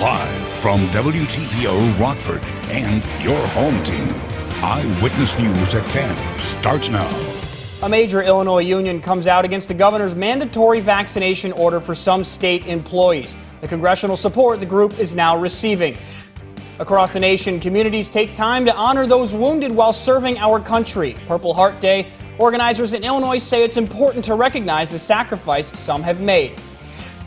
Live from WTVO Rockford and your home team, Eyewitness News at 10 starts now. A major Illinois union comes out against the governor's mandatory vaccination order for some state employees. The congressional support the group is now receiving. Across the nation, communities take time to honor those wounded while serving our country. Purple Heart Day, organizers in Illinois say it's important to recognize the sacrifice some have made.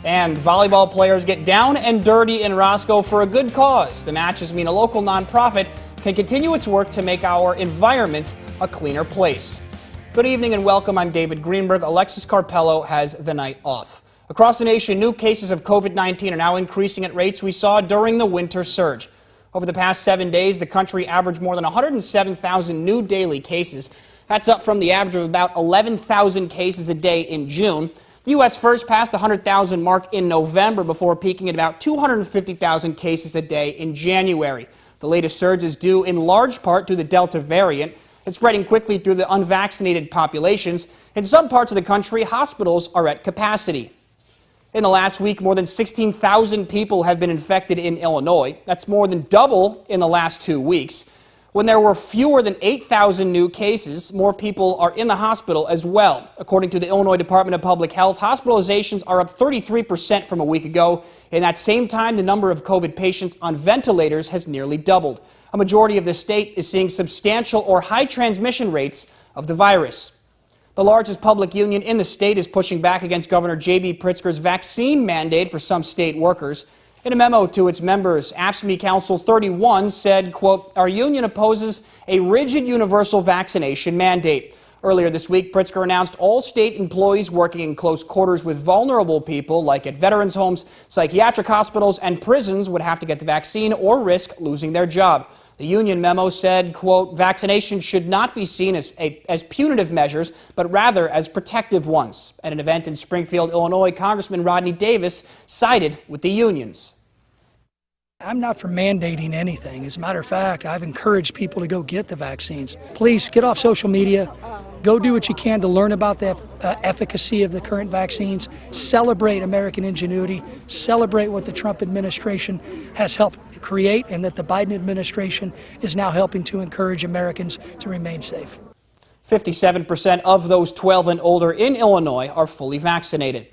And volleyball players get down and dirty in Roscoe for a good cause. The matches mean a local nonprofit can continue its work to make our environment a cleaner place. Good evening and welcome. I'm David Greenberg. Alexis Carpello has the night off. Across the nation, new cases of COVID-19 are now increasing at rates we saw during the winter surge. Over the past 7 days, the country averaged more than 107,000 new daily cases. That's up from the average of about 11,000 cases a day in June. The U.S. first passed the 100,000 mark in November before peaking at about 250,000 cases a day in January. The latest surge is due in large part to the Delta variant. It's spreading quickly through the unvaccinated populations. In some parts of the country, hospitals are at capacity. In the last week, more than 16,000 people have been infected in Illinois. That's more than double in the last 2 weeks. When there were fewer than 8,000 new cases, more people are in the hospital as well. According to the Illinois Department of Public Health, hospitalizations are up 33% from a week ago. In that same time, the number of COVID patients on ventilators has nearly doubled. A majority of the state is seeing substantial or high transmission rates of the virus. The largest public union in the state is pushing back against Governor J.B. Pritzker's vaccine mandate for some state workers. In a memo to its members, AFSCME Council 31 said, quote, "Our union opposes a rigid universal vaccination mandate." Earlier this week, Pritzker announced all state employees working in close quarters with vulnerable people, like at veterans' homes, psychiatric hospitals, and prisons, would have to get the vaccine or risk losing their job. The union memo said, quote, "Vaccination should not be seen as punitive measures, but rather as protective ones." At an event in Springfield, Illinois, Congressman Rodney Davis sided with the unions. I'm not for mandating anything. As a matter of fact, I've encouraged people to go get the vaccines. Please get off social media. Go do what you can to learn about the efficacy of the current vaccines. Celebrate American ingenuity. Celebrate what the Trump administration has helped create and that the Biden administration is now helping to encourage Americans to remain safe. 57% of those 12 and older in Illinois are fully vaccinated.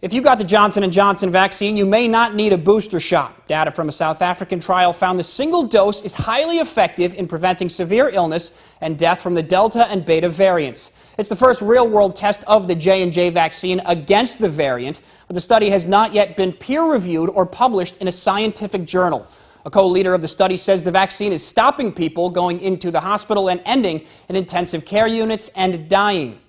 If you got the Johnson & Johnson vaccine, you may not need a booster shot. Data from a South African trial found the single dose is highly effective in preventing severe illness and death from the Delta and Beta variants. It's the first real-world test of the J&J vaccine against the variant, but the study has not yet been peer-reviewed or published in a scientific journal. A co-leader of the study says the vaccine is stopping people going into the hospital and ending in intensive care units and dying.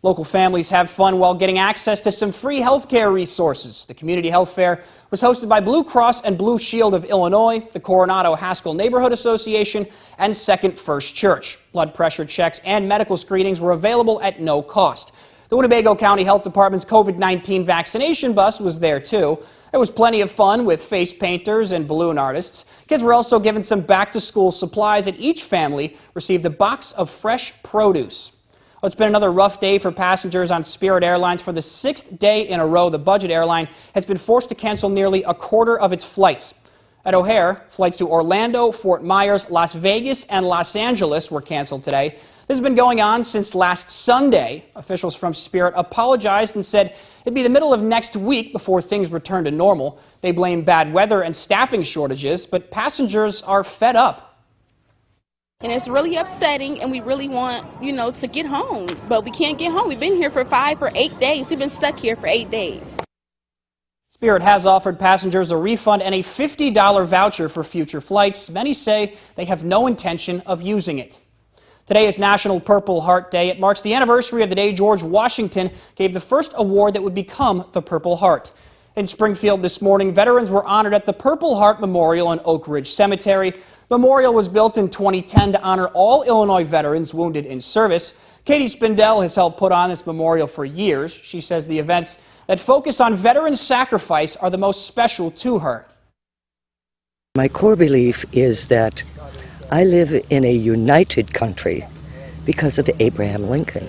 Local families have fun while getting access to some free health care resources. The community health fair was hosted by Blue Cross and Blue Shield of Illinois, the Coronado Haskell Neighborhood Association, and Second First Church. Blood pressure checks and medical screenings were available at no cost. The Winnebago County Health Department's COVID-19 vaccination bus was there too. There was plenty of fun with face painters and balloon artists. Kids were also given some back-to-school supplies, and each family received a box of fresh produce. Well, it's been another rough day for passengers on Spirit Airlines. For the 6th day in a row, the budget airline has been forced to cancel nearly a quarter of its flights. At O'Hare, flights to Orlando, Fort Myers, Las Vegas, and Los Angeles were canceled today. This has been going on since last Sunday. Officials from Spirit apologized and said it'd be the middle of next week before things return to normal. They blame bad weather and staffing shortages, but passengers are fed up. And it's really upsetting, and we really want, to get home. But we can't get home. We've been here for 8 days. We've been stuck here for 8 days. Spirit has offered passengers a refund and a $50 voucher for future flights. Many say they have no intention of using it. Today is National Purple Heart Day. It marks the anniversary of the day George Washington gave the first award that would become the Purple Heart. In Springfield this morning, veterans were honored at the Purple Heart Memorial in Oak Ridge Cemetery. Memorial was built in 2010 to honor all Illinois veterans wounded in service. Katie Spindell has helped put on this memorial for years. She says the events that focus on veteran sacrifice are the most special to her. My core belief is that I live in a united country because of Abraham Lincoln,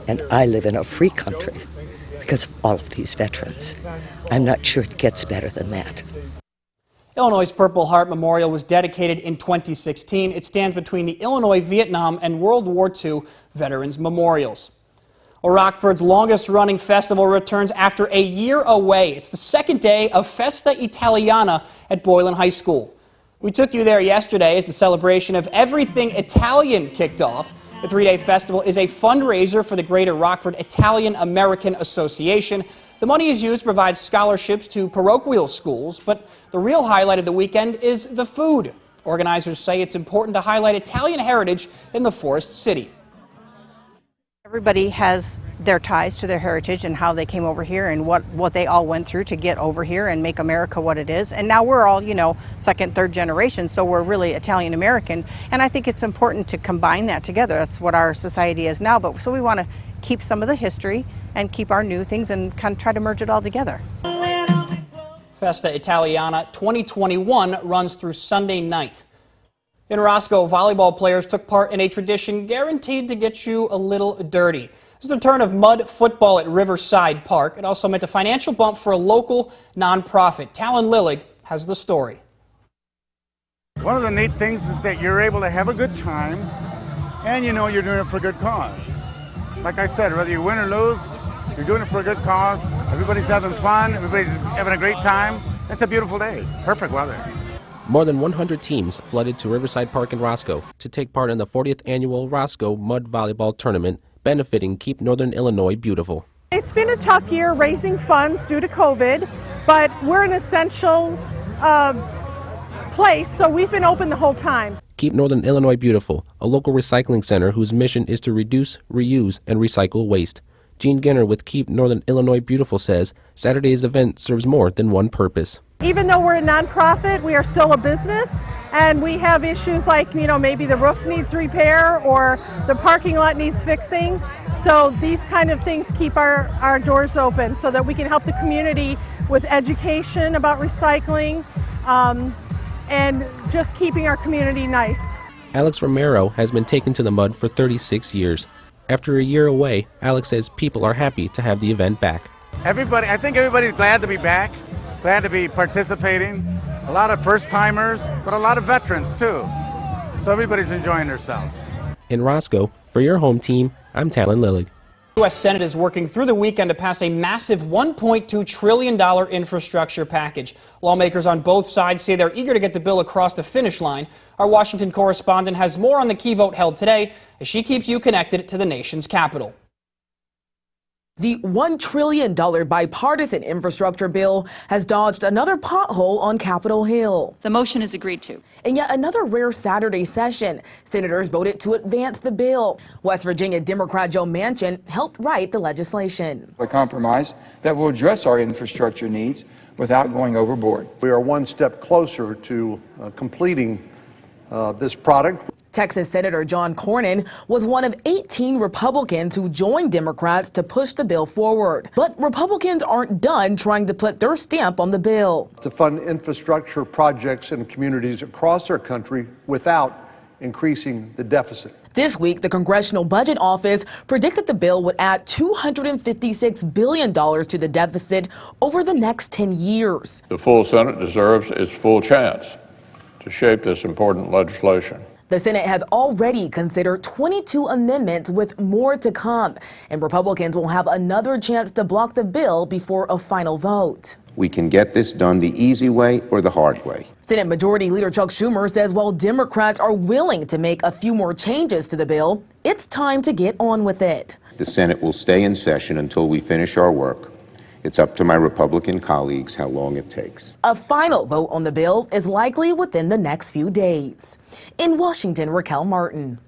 and I live in a free country because of all of these veterans. I'm not sure it gets better than that. Illinois' Purple Heart Memorial was dedicated in 2016. It stands between the Illinois, Vietnam, and World War II Veterans Memorials. Well, Rockford's longest-running festival returns after a year away. It's the second day of Festa Italiana at Boylan High School. We took you there yesterday as the celebration of everything Italian kicked off. The three-day festival is a fundraiser for the Greater Rockford Italian American Association. The money is used to provide scholarships to parochial schools, but the real highlight of the weekend is the food. Organizers say it's important to highlight Italian heritage in the Forest City. Everybody has their ties to their heritage and how they came over here and what they all went through to get over here and make America what it is. And now we're all, second, third generation, so we're really Italian American. And I think it's important to combine that together. That's what our society is now. But so we want to keep some of the history and keep our new things and kind of try to merge it all together. Festa Italiana 2021 runs through Sunday night. In Roscoe, volleyball players took part in a tradition guaranteed to get you a little dirty. It was the turn of mud football at Riverside Park. It also meant a financial bump for a local nonprofit. Talon Lillig has the story. One of the neat things is that you're able to have a good time, and you're doing it for a good cause. Like I said, whether you win or lose, you're doing it for a good cause. Everybody's having fun. Everybody's having a great time. It's a beautiful day. Perfect weather. More than 100 teams flooded to Riverside Park in Roscoe to take part in the 40th annual Roscoe Mud Volleyball Tournament, benefiting Keep Northern Illinois Beautiful. It's been a tough year raising funds due to COVID, but we're an essential place, so we've been open the whole time. Keep Northern Illinois Beautiful, a local recycling center whose mission is to reduce, reuse, and recycle waste. Gene Ginner with Keep Northern Illinois Beautiful says Saturday's event serves more than one purpose. Even though we're a nonprofit, we are still a business, and we have issues like, maybe the roof needs repair or the parking lot needs fixing. So these kind of things keep our doors open so that we can help the community with education about recycling and just keeping our community nice. Alex Romero has been taken to the mud for 36 years. After a year away, Alex says people are happy to have the event back. I think everybody's glad to be back, glad to be participating. A lot of first-timers, but a lot of veterans, too. So everybody's enjoying themselves. In Roscoe, for your home team, I'm Talon Lillig. The U.S. Senate is working through the weekend to pass a massive $1.2 trillion infrastructure package. Lawmakers on both sides say they're eager to get the bill across the finish line. Our Washington correspondent has more on the key vote held today as she keeps you connected to the nation's capital. The $1 trillion bipartisan infrastructure bill has dodged another pothole on Capitol Hill. The motion is agreed to. In yet another rare Saturday session, senators voted to advance the bill. West Virginia Democrat Joe Manchin helped write the legislation. A compromise that will address our infrastructure needs without going overboard. We are one step closer to completing this product. Texas Senator John Cornyn was one of 18 Republicans who joined Democrats to push the bill forward. But Republicans aren't done trying to put their stamp on the bill. To fund infrastructure projects in communities across our country without increasing the deficit. This week, the Congressional Budget Office predicted the bill would add $256 billion to the deficit over the next 10 years. The full Senate deserves its full chance to shape this important legislation. The Senate has already considered 22 amendments with more to come, and Republicans will have another chance to block the bill before a final vote. We can get this done the easy way or the hard way. Senate Majority Leader Chuck Schumer says while Democrats are willing to make a few more changes to the bill, it's time to get on with it. The Senate will stay in session until we finish our work. It's up to my Republican colleagues how long it takes. A final vote on the bill is likely within the next few days. In Washington, Raquel Martin.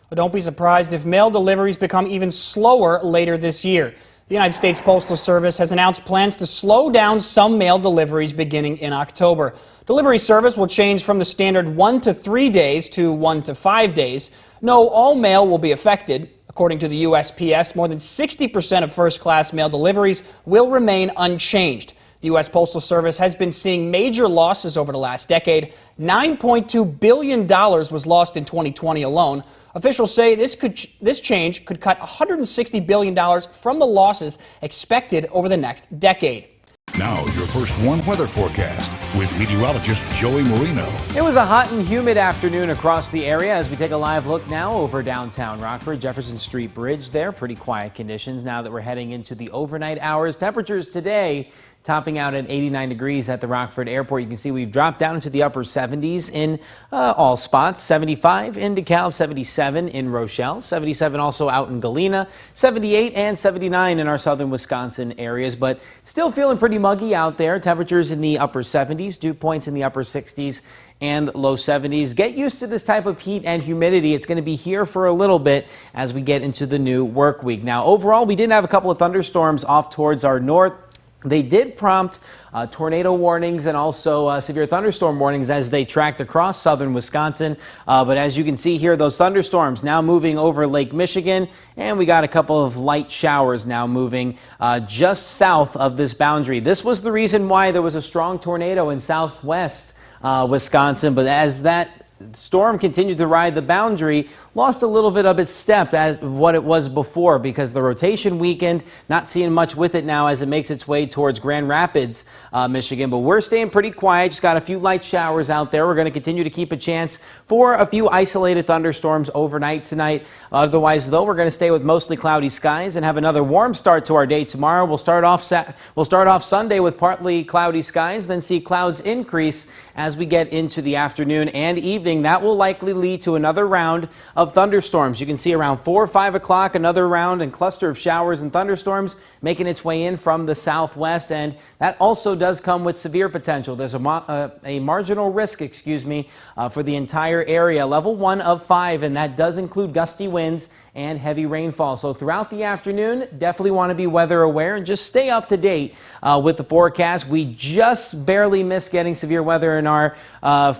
But don't be surprised if mail deliveries become even slower later this year. The United States Postal Service has announced plans to slow down some mail deliveries beginning in October. Delivery service will change from the standard 1 to 3 days to 1 to 5 days. No, all mail will be affected. According to the USPS, more than 60% of first-class mail deliveries will remain unchanged. The U.S. Postal Service has been seeing major losses over the last decade. $9.2 billion was lost in 2020 alone. Officials say this change could cut $160 billion from the losses expected over the next decade. Now, your first warm weather forecast with meteorologist Joey Marino. It was a hot and humid afternoon across the area as we take a live look now over downtown Rockford. Jefferson Street Bridge there, pretty quiet conditions now that we're heading into the overnight hours. Temperatures today topping out at 89 degrees at the Rockford Airport. You can see we've dropped down into the upper 70s in all spots. 75 in DeKalb, 77 in Rochelle, 77 also out in Galena, 78 and 79 in our southern Wisconsin areas, but still feeling pretty muggy out there. Temperatures in the upper 70s, dew points in the upper 60s and low 70s. Get used to this type of heat and humidity. It's going to be here for a little bit as we get into the new work week. Now, overall, we did have a couple of thunderstorms off towards our north. They did prompt tornado warnings and also severe thunderstorm warnings as they tracked across southern Wisconsin. But as you can see here, those thunderstorms now moving over Lake Michigan, and we got a couple of light showers now moving just south of this boundary. This was the reason why there was a strong tornado in southwest Wisconsin, but as that storm continued to ride the boundary, lost a little bit of its step as what it was before because the rotation weakened. Not seeing much with it now as it makes its way towards Grand Rapids, Michigan. But we're staying pretty quiet. Just got a few light showers out there. We're going to continue to keep a chance for a few isolated thunderstorms overnight tonight. Otherwise, though, we're going to stay with mostly cloudy skies and have another warm start to our day tomorrow. We'll start off Sunday with partly cloudy skies, then see clouds increase as we get into the afternoon and evening. That will likely lead to another round of thunderstorms. You can see around 4 or 5 o'clock, another round and cluster of showers and thunderstorms making its way in from the southwest, and that also does come with severe potential. There's a marginal risk, for the entire area, level 1 of 5, and that does include gusty winds and heavy rainfall. So throughout the afternoon, definitely want to be weather aware and just stay up to date with the forecast. We just barely missed getting severe weather in our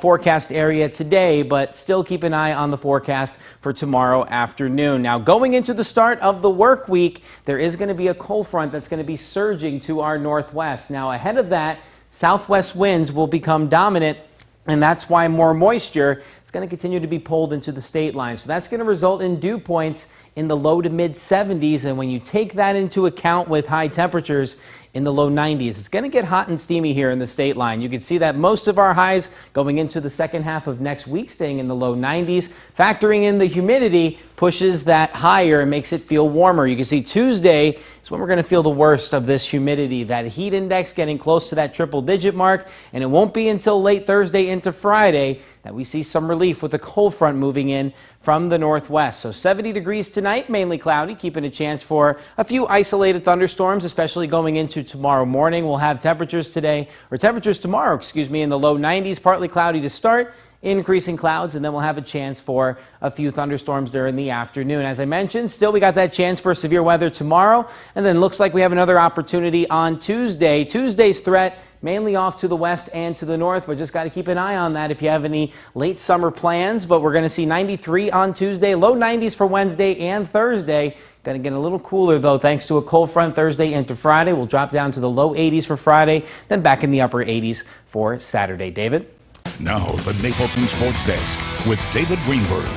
forecast area today, but still keep an eye on the forecast for tomorrow afternoon. Now, going into the start of the work week, there is going to be a cold front that's going to be surging to our northwest. Now, ahead of that, southwest winds will become dominant, and that's why more moisture is going to continue to be pulled into the state line. So that's going to result in dew points in the low to mid 70s. And when you take that into account with high temperatures in the low 90s, it's going to get hot and steamy here in the state line. You can see that most of our highs going into the second half of next week staying in the low 90s. Factoring in the humidity pushes that higher and makes it feel warmer. You can see Tuesday is when we're going to feel the worst of this humidity. That heat index getting close to that triple-digit mark, and it won't be until late Thursday into Friday that we see some relief with the cold front moving in from the northwest. So 70 degrees tonight, mainly cloudy, keeping a chance for a few isolated thunderstorms, especially going into tomorrow morning. We'll have temperatures tomorrow, in the low 90s, partly cloudy to start, increasing clouds, and then we'll have a chance for a few thunderstorms during the afternoon. As I mentioned, still we got that chance for severe weather tomorrow, and then looks like we have another opportunity on Tuesday. Tuesday's threat mainly off to the west and to the north, but just got to keep an eye on that if you have any late summer plans. But we're going to see 93 on Tuesday, low 90s for Wednesday and Thursday. Going to get a little cooler, though, thanks to a cold front Thursday into Friday. We'll drop down to the low 80s for Friday, then back in the upper 80s for Saturday. David? Now, the Napleton Sports Desk with David Greenberg.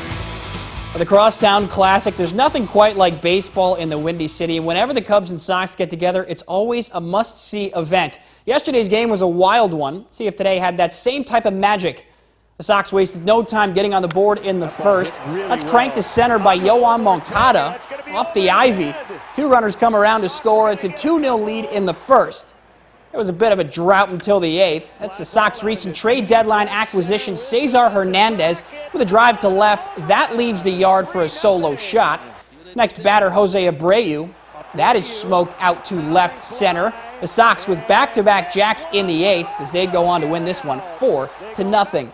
The Crosstown Classic, there's nothing quite like baseball in the Windy City, and whenever the Cubs and Sox get together, it's always a must-see event. Yesterday's game was a wild one. See if today had that same type of magic. The Sox wasted no time getting on the board in the first. That's cranked to center by Yoan Moncada off the ivy. 2 runners come around to score. It's a 2-0 lead in the first. It was a bit of a drought until the 8th. That's the Sox recent trade deadline acquisition, Cesar Hernandez, with a drive to left. That leaves the yard for a solo shot. Next batter, Jose Abreu. That is smoked out to left center. The Sox with back-to-back jacks in the 8th as they go on to win this one 4-0.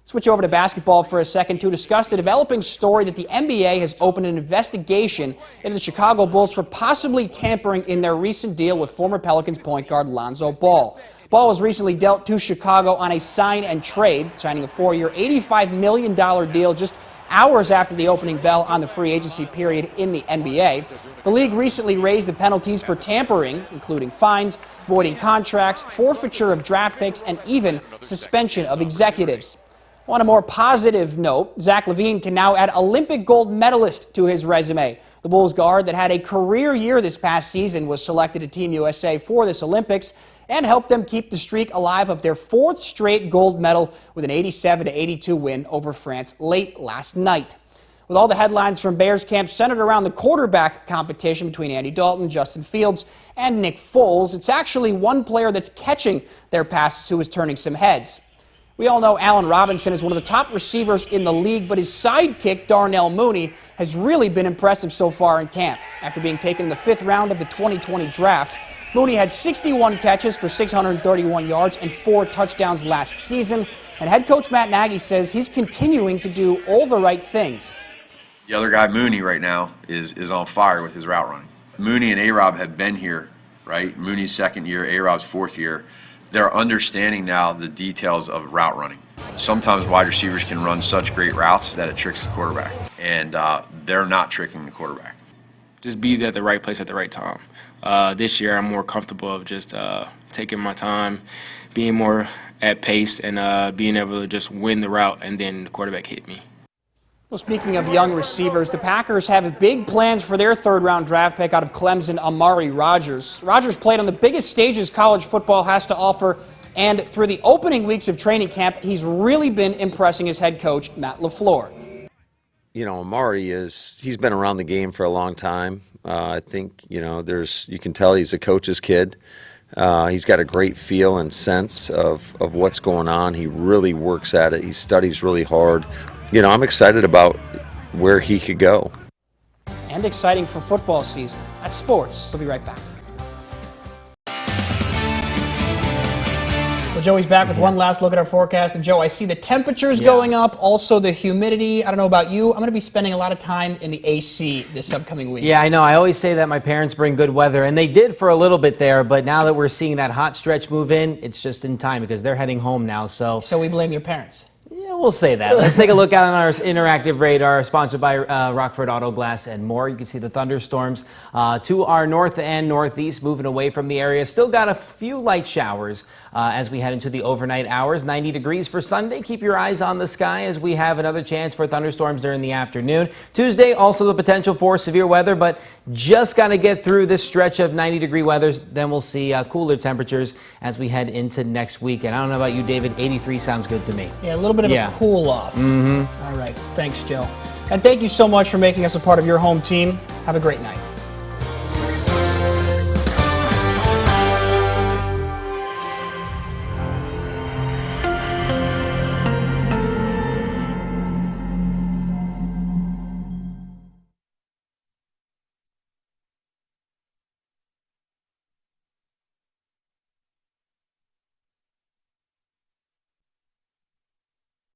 Switch over to basketball for a second to discuss the developing story that the NBA has opened an investigation into the Chicago Bulls for possibly tampering in their recent deal with former Pelicans point guard Lonzo Ball. Ball was recently dealt to Chicago on a sign and trade, signing a 4-year, $85 million deal just hours after the opening bell on the free agency period in the NBA. The league recently raised the penalties for tampering, including fines, voiding contracts, forfeiture of draft picks, and even suspension of executives. On a more positive note, Zach LaVine can now add Olympic gold medalist to his resume. The Bulls guard that had a career year this past season was selected to Team USA for this Olympics. and helped them keep the streak alive of their 4th straight gold medal with an 87-82 win over France late last night. With all the headlines from Bears camp centered around the quarterback competition between Andy Dalton, Justin Fields, and Nick Foles, it's actually one player that's catching their passes who is turning some heads. We all know Allen Robinson is one of the top receivers in the league, but his sidekick, Darnell Mooney, has really been impressive so far in camp. After being taken in the 5th round of the 2020 draft, Mooney had 61 catches for 631 yards and 4 touchdowns last season, and head coach Matt Nagy says he's continuing to do all the right things. The other guy, Mooney, right now is on fire with his route running. Mooney and A-Rob have been here, right? Mooney's 2nd year, A-Rob's 4th year. They're understanding now the details of route running. Sometimes wide receivers can run such great routes that it tricks the quarterback, and they're not tricking the quarterback. Just be at the right place at the right time. This year I'm more comfortable of just taking my time, being more at pace, and being able to just win the route, and then the quarterback hit me. Well, speaking of young receivers, the Packers have big plans for their 3rd-round draft pick out of Clemson, Amari Rodgers. Rodgers played on the biggest stages college football has to offer, and through the opening weeks of training camp, he's really been impressing his head coach, Matt LaFleur. You know, Amari he's been around the game for a long time. I think, you can tell he's a coach's kid. He's got a great feel and sense of what's going on. He really works at it. He studies really hard. I'm excited about where he could go. And exciting for football season. That's sports. We'll be right back. Well, Joey's back with one last look at our forecast. And Joe, I see the temperatures going up, also the humidity. I don't know about you. I'm going to be spending a lot of time in the AC this upcoming week. Yeah, I know. I always say that my parents bring good weather, and they did for a little bit there, but now that we're seeing that hot stretch move in, it's just in time because they're heading home now. So we blame your parents. Yeah, we'll say that. Let's take a look out on our interactive radar, sponsored by Rockford Auto Glass and more. You can see the thunderstorms to our north and northeast, moving away from the area. Still got a few light showers as we head into the overnight hours. 90 degrees for Sunday. Keep your eyes on the sky as we have another chance for thunderstorms during the afternoon. Tuesday, also the potential for severe weather, but just got to get through this stretch of 90-degree weather. Then we'll see cooler temperatures as we head into next weekend. I don't know about you, David. 83 sounds good to me. Yeah, a little bit of a cool off. Mm-hmm. All right. Thanks, Joe. And thank you so much for making us a part of your home team. Have a great night.